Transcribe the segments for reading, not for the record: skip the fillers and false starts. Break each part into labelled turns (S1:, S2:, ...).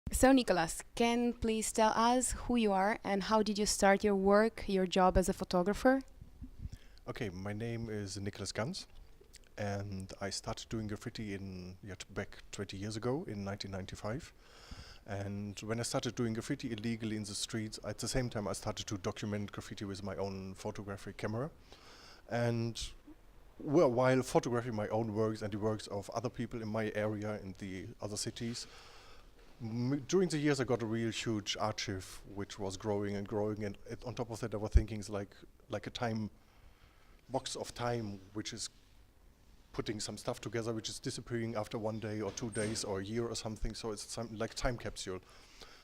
S1: So, Nicholas, can please tell us who you are and how did you start your work, your job as a photographer?
S2: Okay, my name is Nicholas Ganz, and I started doing graffiti back 20 years ago in 1995. And when I started doing graffiti illegally in the streets, at the same time I started to document graffiti with my own photographic camera. And well, while photographing my own works and the works of other people in my area in the other cities, during the years I got a real huge archive which was growing and growing. And on top of that, I was thinking it's like a time box of time which is putting some stuff together which is disappearing after 1 day or 2 days or a year or something. So it's some like time capsule.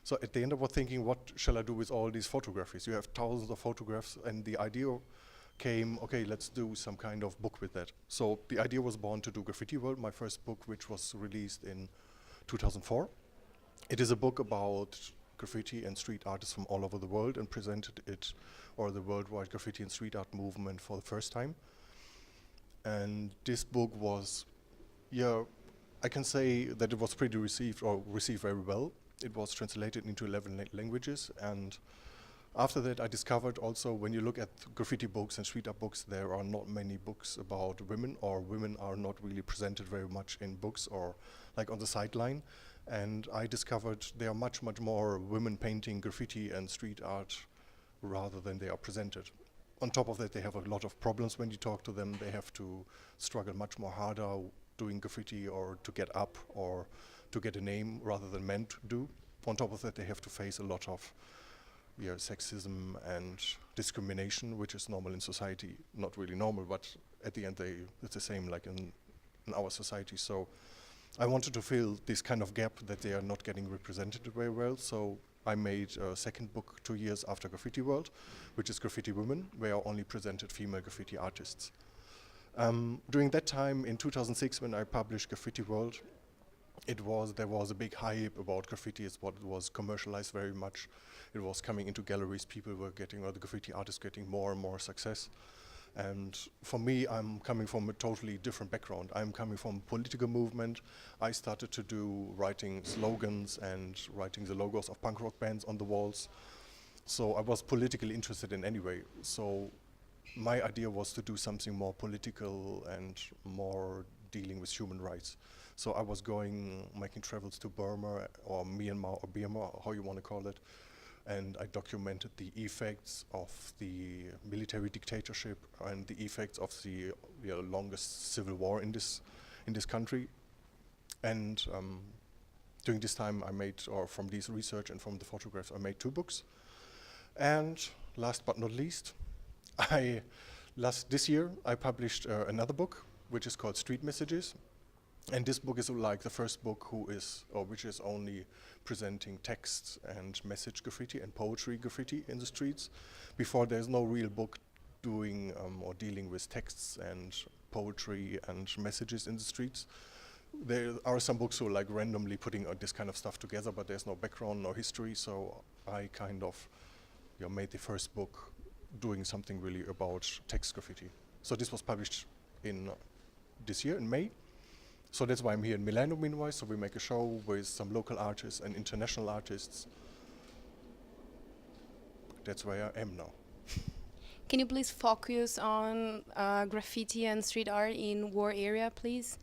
S2: So at the end I was thinking, what shall I do with all these photographies? You have thousands of photographs, and the idea came, okay, let's do some kind of book with that. So the idea was born to do Graffiti World, my first book, which was released in 2004. It is a book about graffiti and street artists from all over the world, and presented it, or the worldwide graffiti and street art movement, for the first time. And this book was, yeah, I can say that it was pretty received, or received very well. It was translated into 11 languages, and after that I discovered also, when you look at graffiti books and street art books, there are not many books about women, or women are not really presented very much in books or like on the sideline. And I discovered there are much more women painting graffiti and street art rather than they are presented. On top of that, they have a lot of problems when you talk to them. They have to struggle much more harder doing graffiti, or to get up, or to get a name, rather than men do. On top of that, they have to face a lot of sexism and discrimination, which is normal in society. Not really normal, but at the end it's the same like in our society. So I wanted to fill this kind of gap that they are not getting represented very well. So I made a second book 2 years after Graffiti World, which is Graffiti Women, where I only presented female graffiti artists. During that time, in 2006, when I published Graffiti World, there was a big hype about graffiti. It's what it was commercialized very much. It was coming into galleries. People were getting, or the graffiti artists getting more and more success. And for me, I'm coming from a totally different background. I'm coming from political movement. I started to do writing slogans and writing the logos of punk rock bands on the walls. So I was politically interested in any way. So my idea was to do something more political and more dealing with human rights. So I was making travels to Burma or Myanmar or Burma, how you want to call it, and I documented the effects of the military dictatorship and the effects of the longest civil war in this country. And during this time, from this research and from the photographs, I made 2 books. And last but not least, this year I published another book, which is called Street Messages. And this book is like the first book which is only presenting texts and message graffiti and poetry graffiti in the streets. Before, there's no real book doing or dealing with texts and poetry and messages in the streets. There are some books who are like randomly putting this kind of stuff together, but there's no background, no history. So I kind of made the first book doing something really about text graffiti. So this was published in this year in May. So that's why I'm here in Milano meanwhile. So we make a show with some local artists and international artists. That's where I am now.
S1: Can you please focus on graffiti and street art in war area, please?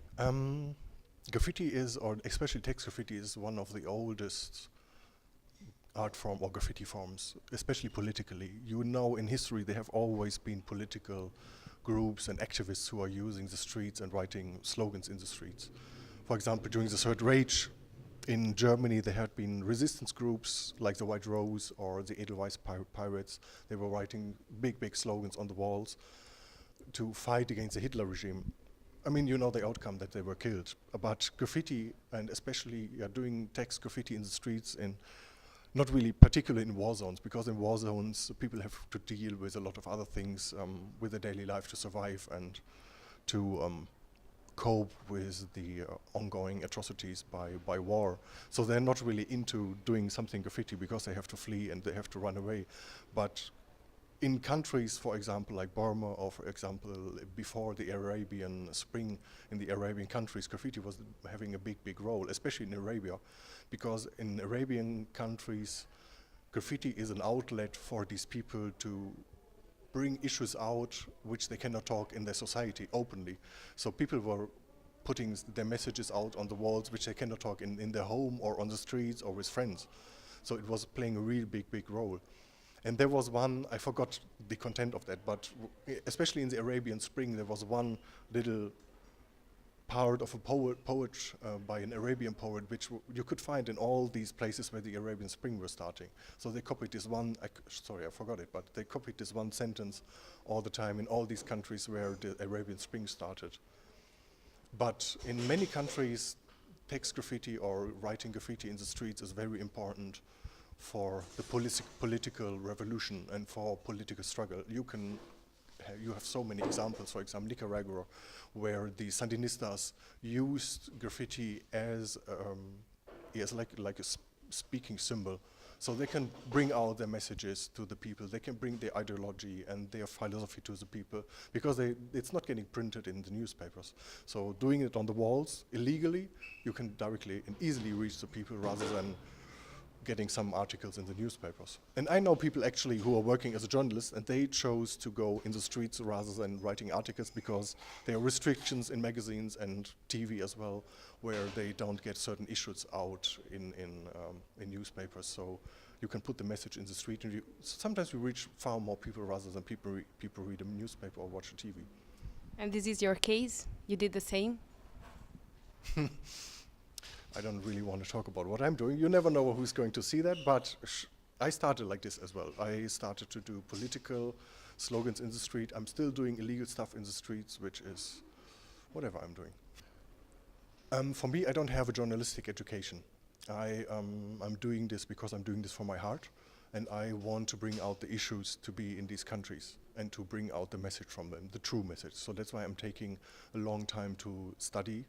S2: Graffiti is, or especially text graffiti, is one of the oldest art form or graffiti forms, especially politically. In history there have always been political groups and activists who are using the streets and writing slogans in the streets. For example, during the Third Reich in Germany, there had been resistance groups like the White Rose or the Edelweiss Pirates. They were writing big slogans on the walls to fight against the Hitler regime. I mean, you know the outcome, that they were killed. But graffiti, and especially doing text graffiti in the streets, and not really particularly in war zones, because in war zones people have to deal with a lot of other things with their daily life to survive and to cope with the ongoing atrocities by war. So they're not really into doing something graffiti because they have to flee and they have to run away. But in countries, for example, like Burma, or for example, before the Arabian Spring, in the Arabian countries, graffiti was having a big role, especially in Arabia, because in Arabian countries, graffiti is an outlet for these people to bring issues out which they cannot talk in their society openly. So people were putting their messages out on the walls which they cannot talk in their home or on the streets or with friends. So it was playing a really big role. And there was one, I forgot the content of that, but especially in the Arabian Spring, there was one little part of a poet by an Arabian poet, which you could find in all these places where the Arabian Spring was starting. So they copied this one, sorry, I forgot it, but they copied this one sentence all the time in all these countries where the Arabian Spring started. But in many countries, text graffiti or writing graffiti in the streets is very important for the political revolution and for political struggle. You have so many examples, for example, Nicaragua, where the Sandinistas used graffiti as like a speaking symbol. So they can bring out their messages to the people, they can bring their ideology and their philosophy to the people, because it's not getting printed in the newspapers. So doing it on the walls illegally, you can directly and easily reach the people rather than getting some articles in the newspapers. And I know people actually who are working as a journalist, and they chose to go in the streets rather than writing articles because there are restrictions in magazines and TV as well, where they don't get certain issues out in newspapers. So you can put the message in the street, and sometimes you reach far more people rather than people read a newspaper or watch a TV.
S1: And this is your case? You did the same?
S2: I don't really want to talk about what I'm doing. You never know who's going to see that, but I started like this as well. I started to do political slogans in the street. I'm still doing illegal stuff in the streets, which is whatever I'm doing. For me, I don't have a journalistic education. I'm doing this because I'm doing this for my heart, and I want to bring out the issues to be in these countries and to bring out the message from them, the true message. So that's why I'm taking a long time to study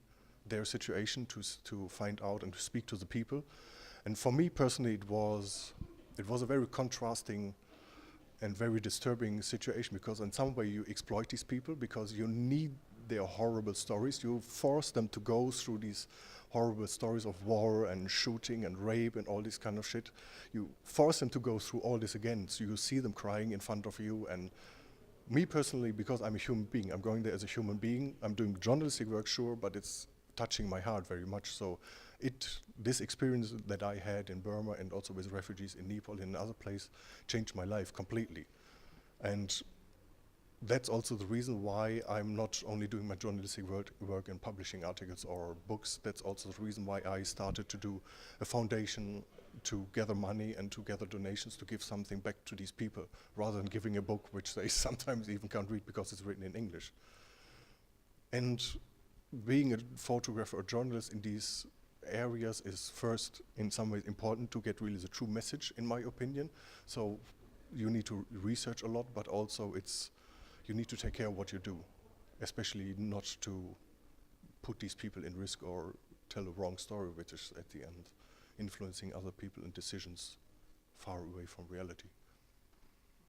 S2: their situation, to find out and to speak to the people. And for me personally, it was a very contrasting and very disturbing situation, because in some way you exploit these people because you need their horrible stories. You force them to go through these horrible stories of war and shooting and rape and all this kind of shit. You force them to go through all this again, so you see them crying in front of you. And me personally, because I'm a human being, I'm going there as a human being. I'm doing journalistic work, sure, but it's touching my heart very much. So this experience that I had in Burma and also with refugees in Nepal and other place changed my life completely. And that's also the reason why I'm not only doing my journalistic work and publishing articles or books. That's also the reason why I started to do a foundation to gather money and to gather donations to give something back to these people, rather than giving a book which they sometimes even can't read because it's written in English. And being a photographer or journalist in these areas is first in some ways important to get really the true message, in my opinion. So you need to research a lot, but also you need to take care of what you do, especially not to put these people in risk or tell a wrong story, which is at the end influencing other people and decisions far away from reality.